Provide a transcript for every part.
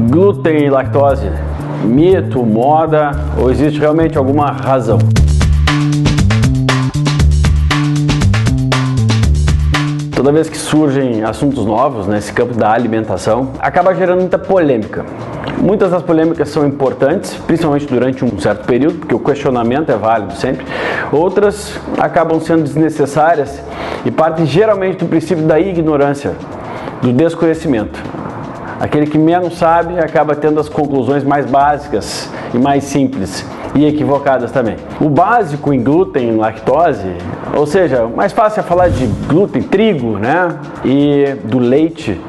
Glúten e lactose, mito, moda ou existe realmente alguma razão? Toda vez que surgem assuntos novos nesse campo da alimentação, acaba gerando muita polêmica. Muitas das polêmicas são importantes, principalmente durante um certo período, porque o questionamento é válido sempre. Outras acabam sendo desnecessárias e partem geralmente do princípio da ignorância, do desconhecimento. Aquele que menos sabe acaba tendo as conclusões mais básicas e mais simples e equivocadas também. O básico em glúten e lactose, ou seja, o mais fácil é falar de glúten, trigo, né, e do leite,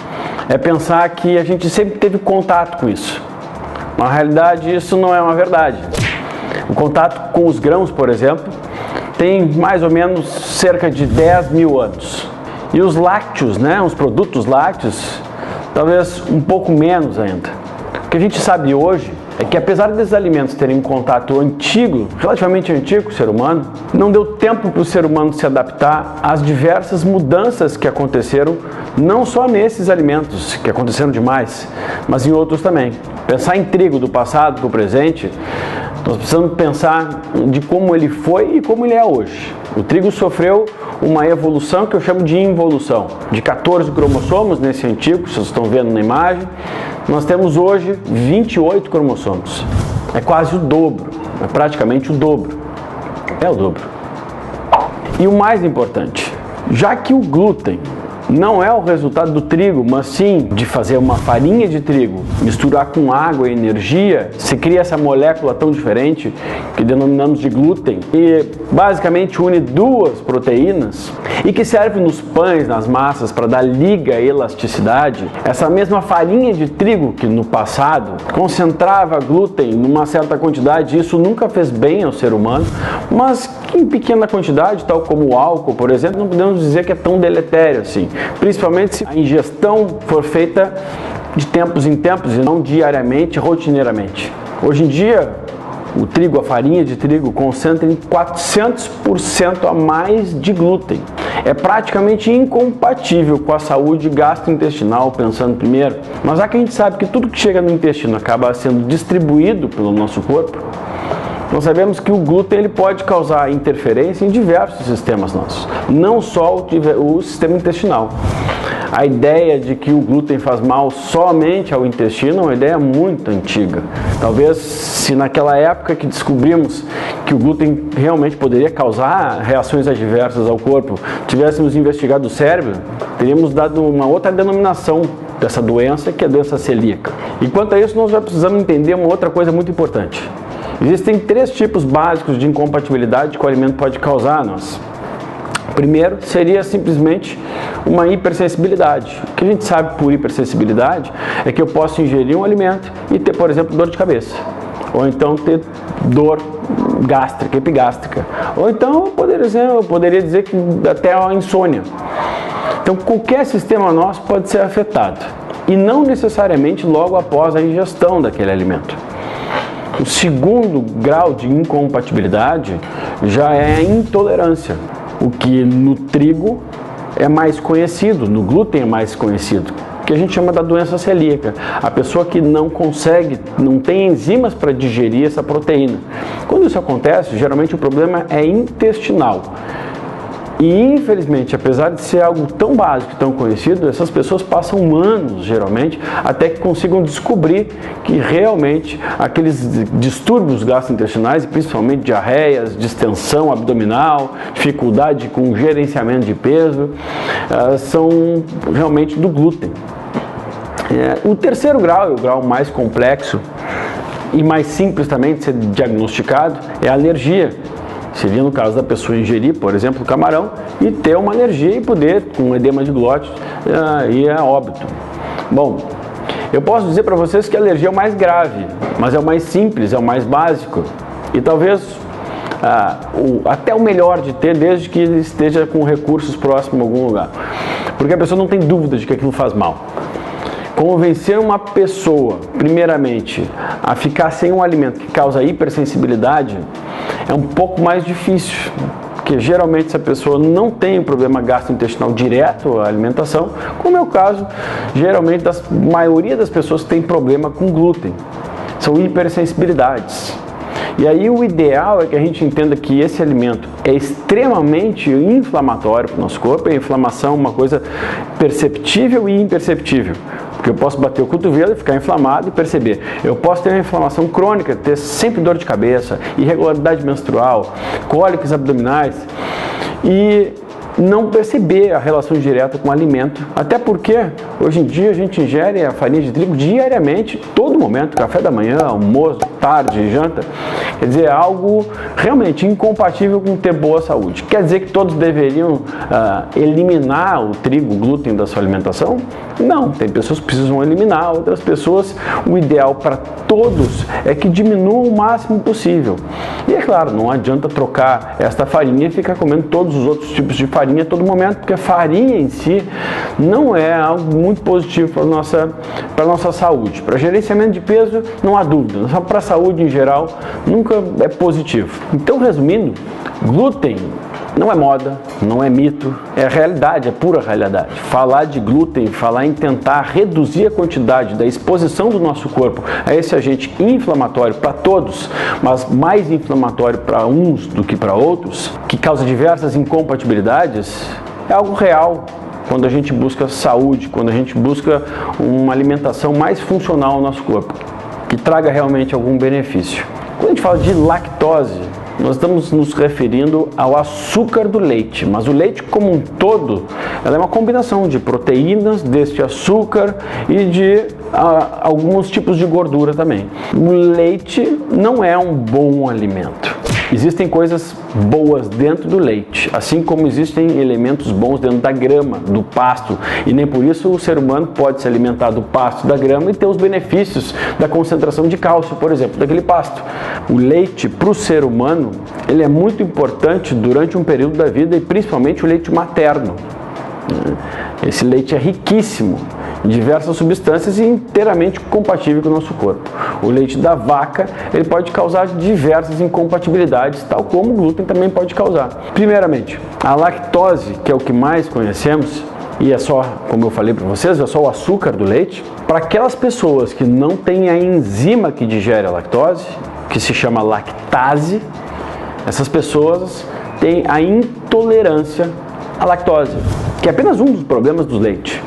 é pensar que a gente sempre teve contato com isso. Na realidade, isso não é uma verdade. O contato com os grãos, por exemplo, tem mais ou menos cerca de 10 mil anos. E os lácteos, né, os produtos lácteos, talvez um pouco menos ainda. O que a gente sabe hoje é que, apesar desses alimentos terem um contato antigo, relativamente antigo com o ser humano, não deu tempo para o ser humano se adaptar às diversas mudanças que aconteceram, não só nesses alimentos, que aconteceram demais, mas em outros também. Pensar em trigo do passado para o presente, nós precisamos pensar de como ele foi e como ele é hoje. O trigo sofreu uma evolução que eu chamo de involução. De 14 cromossomos nesse antigo, vocês estão vendo na imagem, nós temos hoje 28 cromossomos. É quase o dobro, é praticamente o dobro. É o dobro. E o mais importante, já que o glúten não é o resultado do trigo, mas sim de fazer uma farinha de trigo, misturar com água e energia, se cria essa molécula tão diferente que denominamos de glúten e basicamente une duas proteínas e que serve nos pães, nas massas para dar liga e elasticidade. Essa mesma farinha de trigo que no passado concentrava glúten numa certa quantidade, isso nunca fez bem ao ser humano, mas que em pequena quantidade, tal como o álcool, por exemplo, não podemos dizer que é tão deletério assim. Principalmente se a ingestão for feita de tempos em tempos e não diariamente, rotineiramente. Hoje em dia, o trigo, a farinha de trigo, concentra em 400% a mais de glúten. É praticamente incompatível com a saúde gastrointestinal, pensando primeiro. Mas já que a gente sabe que tudo que chega no intestino acaba sendo distribuído pelo nosso corpo, nós sabemos que o glúten ele pode causar interferência em diversos sistemas nossos, não só o sistema intestinal. A ideia de que o glúten faz mal somente ao intestino é uma ideia muito antiga. Talvez se naquela época que descobrimos que o glúten realmente poderia causar reações adversas ao corpo, tivéssemos investigado o cérebro, teríamos dado uma outra denominação dessa doença, que é a doença celíaca. E quanto a isso, nós já precisamos entender uma outra coisa muito importante. Existem 3 tipos básicos de incompatibilidade que o alimento pode causar a nós. O primeiro seria simplesmente uma hipersensibilidade. O que a gente sabe por hipersensibilidade é que eu posso ingerir um alimento e ter, por exemplo, dor de cabeça. Ou então ter dor gástrica, epigástrica. Ou então eu poderia dizer que até a insônia. Então qualquer sistema nosso pode ser afetado. E não necessariamente logo após a ingestão daquele alimento. O segundo grau de incompatibilidade já é a intolerância, o que no trigo é mais conhecido, no glúten é mais conhecido, que a gente chama da doença celíaca. A pessoa que não consegue, não tem enzimas para digerir essa proteína. Quando isso acontece, geralmente o problema é intestinal. E infelizmente, apesar de ser algo tão básico e tão conhecido, essas pessoas passam anos, geralmente, até que consigam descobrir que realmente aqueles distúrbios gastrointestinais, e principalmente diarreias, distensão abdominal, dificuldade com gerenciamento de peso, são realmente do glúten. O terceiro grau, é o grau mais complexo e mais simples também de ser diagnosticado, é a alergia. Seria no caso da pessoa ingerir, por exemplo, camarão e ter uma alergia e poder, com um edema de glote, ir a óbito. Bom, eu posso dizer para vocês que a alergia é o mais grave, mas é o mais simples, é o mais básico e talvez até o melhor de ter, desde que ele esteja com recursos próximos a algum lugar. Porque a pessoa não tem dúvida de que aquilo faz mal. Convencer uma pessoa, primeiramente, a ficar sem um alimento que causa hipersensibilidade é um pouco mais difícil, porque geralmente essa pessoa não tem um problema gastrointestinal direto à alimentação, como é o caso geralmente da maioria das pessoas que tem problema com glúten, são hipersensibilidades. E aí o ideal é que a gente entenda que esse alimento é extremamente inflamatório para o nosso corpo, e a inflamação é uma coisa perceptível e imperceptível. Porque eu posso bater o cotovelo e ficar inflamado e perceber. Eu posso ter uma inflamação crônica, ter sempre dor de cabeça, irregularidade menstrual, cólicas abdominais e não perceber a relação direta com o alimento. Até porque hoje em dia a gente ingere a farinha de trigo diariamente, todo momento, café da manhã, almoço, tarde, janta. Quer dizer, é algo realmente incompatível com ter boa saúde. Quer dizer que todos deveriam eliminar o trigo, o glúten da sua alimentação? Não, tem pessoas que precisam eliminar, outras pessoas, o ideal para todos é que diminuam o máximo possível. E é claro, não adianta trocar esta farinha e ficar comendo todos os outros tipos de farinha a todo momento, porque a farinha em si não é algo muito positivo para a nossa saúde. Para gerenciamento de peso, não há dúvida, só para a saúde em geral, nunca é positivo. Então, resumindo, glúten não é moda, não é mito, é realidade, é pura realidade. Falar de glúten, falar em tentar reduzir a quantidade da exposição do nosso corpo a esse agente inflamatório para todos, mas mais inflamatório para uns do que para outros, que causa diversas incompatibilidades, é algo real. Quando a gente busca saúde, quando a gente busca uma alimentação mais funcional ao nosso corpo, que traga realmente algum benefício. Quando a gente fala de lactose, nós estamos nos referindo ao açúcar do leite, mas o leite como um todo, ela é uma combinação de proteínas, deste açúcar e de alguns tipos de gordura também. O leite não é um bom alimento. Existem coisas boas dentro do leite, assim como existem elementos bons dentro da grama, do pasto, e nem por isso o ser humano pode se alimentar do pasto, da grama e ter os benefícios da concentração de cálcio, por exemplo, daquele pasto. O leite para o ser humano, ele é muito importante durante um período da vida e principalmente o leite materno. Esse leite é riquíssimo em diversas substâncias e inteiramente compatível com o nosso corpo. O leite da vaca, ele pode causar diversas incompatibilidades, tal como o glúten também pode causar. Primeiramente, a lactose, que é o que mais conhecemos, e é só, como eu falei para vocês, é só o açúcar do leite. Para aquelas pessoas que não têm a enzima que digere a lactose, que se chama lactase, essas pessoas têm a intolerância à lactose, que é apenas um dos problemas do leite.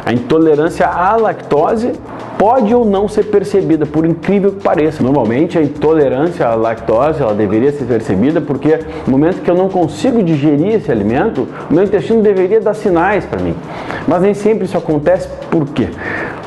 A intolerância à lactose pode ou não ser percebida, por incrível que pareça. Normalmente a intolerância à lactose ela deveria ser percebida porque no momento que eu não consigo digerir esse alimento, o meu intestino deveria dar sinais para mim. Mas nem sempre isso acontece. Por quê?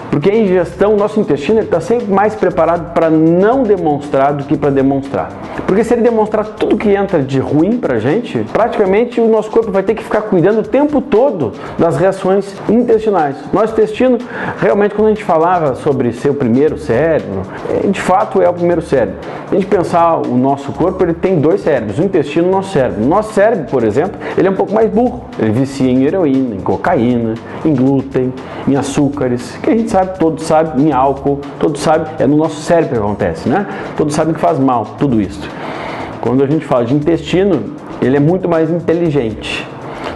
Porque a ingestão, o nosso intestino está sempre mais preparado para não demonstrar do que para demonstrar. Porque se ele demonstrar tudo que entra de ruim para a gente, praticamente o nosso corpo vai ter que ficar cuidando o tempo todo das reações intestinais. Nosso intestino, realmente, quando a gente falava sobre ser o primeiro cérebro, de fato é o primeiro cérebro. Se a gente pensar o nosso corpo, ele tem dois cérebros, o intestino e o nosso cérebro. O nosso cérebro, por exemplo, ele é um pouco mais burro. Ele vicia em heroína, em cocaína, em glúten, em açúcares, que a gente sabe, todos sabem, em álcool, todos sabem, é no nosso cérebro que acontece, né? Todos sabem que faz mal, tudo isso. Quando a gente fala de intestino, ele é muito mais inteligente.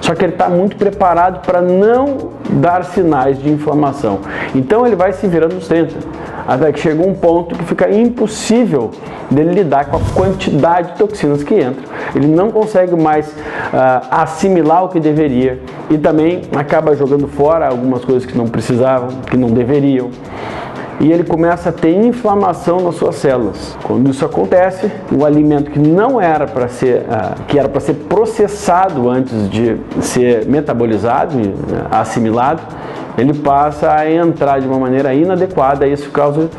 Só que ele está muito preparado para não dar sinais de inflamação. Então ele vai se virando nos 30. Até que chega um ponto que fica impossível dele lidar com a quantidade de toxinas que entram. Ele não consegue mais assimilar o que deveria e também acaba jogando fora algumas coisas que não precisavam, que não deveriam. E ele começa a ter inflamação nas suas células. Quando isso acontece, o alimento que não era para ser, que era para ser processado antes de ser metabolizado e assimilado, ele passa a entrar de uma maneira inadequada. Isso causa,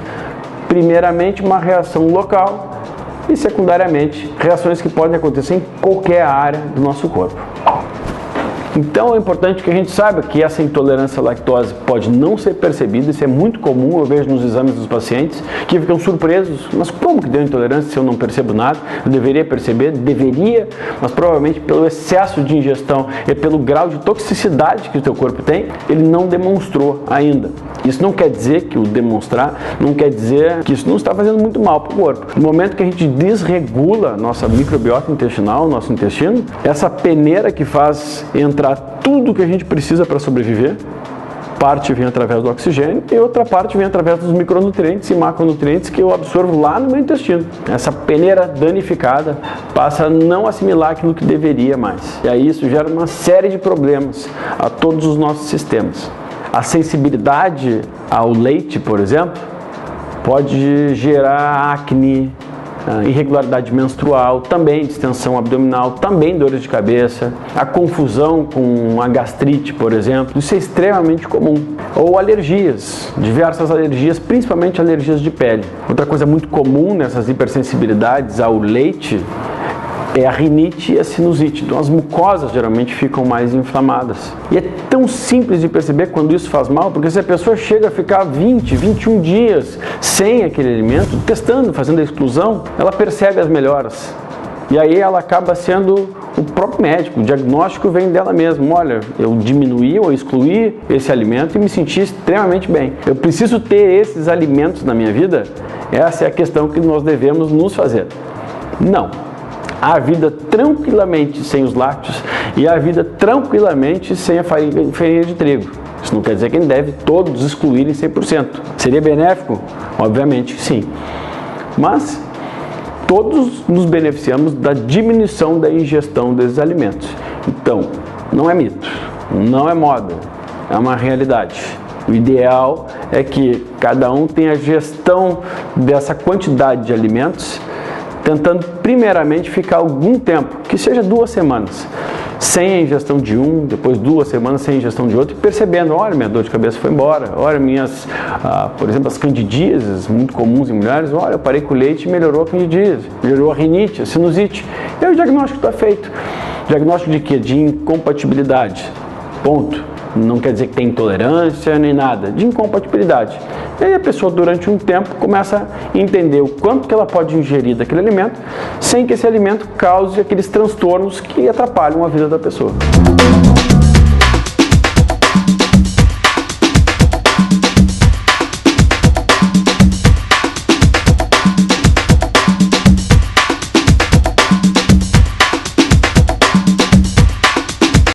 primeiramente, uma reação local e, secundariamente, reações que podem acontecer em qualquer área do nosso corpo. Então é importante que a gente saiba que essa intolerância à lactose pode não ser percebida, isso é muito comum, eu vejo nos exames dos pacientes que ficam surpresos, mas como que deu intolerância se eu não percebo nada? Eu deveria perceber? Deveria, mas provavelmente pelo excesso de ingestão e pelo grau de toxicidade que o teu corpo tem, ele não demonstrou ainda. Isso não quer dizer que o demonstrar, não quer dizer que isso não está fazendo muito mal para o corpo. No momento que a gente desregula nossa microbiota intestinal, nosso intestino, essa peneira que faz entrar tudo que a gente precisa para sobreviver, parte vem através do oxigênio e outra parte vem através dos micronutrientes e macronutrientes que eu absorvo lá no meu intestino. Essa peneira danificada passa a não assimilar aquilo que deveria mais. E aí isso gera uma série de problemas a todos os nossos sistemas. A sensibilidade ao leite, por exemplo, pode gerar acne, irregularidade menstrual, também distensão abdominal, também dores de cabeça, a confusão com a gastrite, por exemplo, isso é extremamente comum. Ou alergias, diversas alergias, principalmente alergias de pele. Outra coisa muito comum nessas hipersensibilidades ao leite é a rinite e a sinusite. Então as mucosas geralmente ficam mais inflamadas. E é tão simples de perceber quando isso faz mal, porque se a pessoa chega a ficar 20, 21 dias sem aquele alimento, testando, fazendo a exclusão, ela percebe as melhoras. E aí ela acaba sendo o próprio médico, o diagnóstico vem dela mesma. Olha, eu diminuí ou excluí esse alimento e me senti extremamente bem. Eu preciso ter esses alimentos na minha vida? Essa é a questão que nós devemos nos fazer. Não. Há vida tranquilamente sem os lácteos e há vida tranquilamente sem a farinha de trigo. Isso não quer dizer que deve todos excluírem 100%. Seria benéfico? Obviamente que sim. Mas todos nos beneficiamos da diminuição da ingestão desses alimentos. Então, não é mito, não é moda, é uma realidade. O ideal é que cada um tenha a gestão dessa quantidade de alimentos, tentando primeiramente ficar algum tempo, que seja 2 semanas, sem a ingestão de um, depois 2 semanas sem a ingestão de outro, e percebendo, olha, minha dor de cabeça foi embora, olha, por exemplo, as candidíases, muito comuns em mulheres, olha, eu parei com o leite e melhorou a candidíase, melhorou a rinite, a sinusite, e aí o diagnóstico está feito. Diagnóstico de quê? De incompatibilidade, ponto. Não quer dizer que tem intolerância nem nada, de incompatibilidade. E aí a pessoa durante um tempo começa a entender o quanto que ela pode ingerir daquele alimento sem que esse alimento cause aqueles transtornos que atrapalham a vida da pessoa.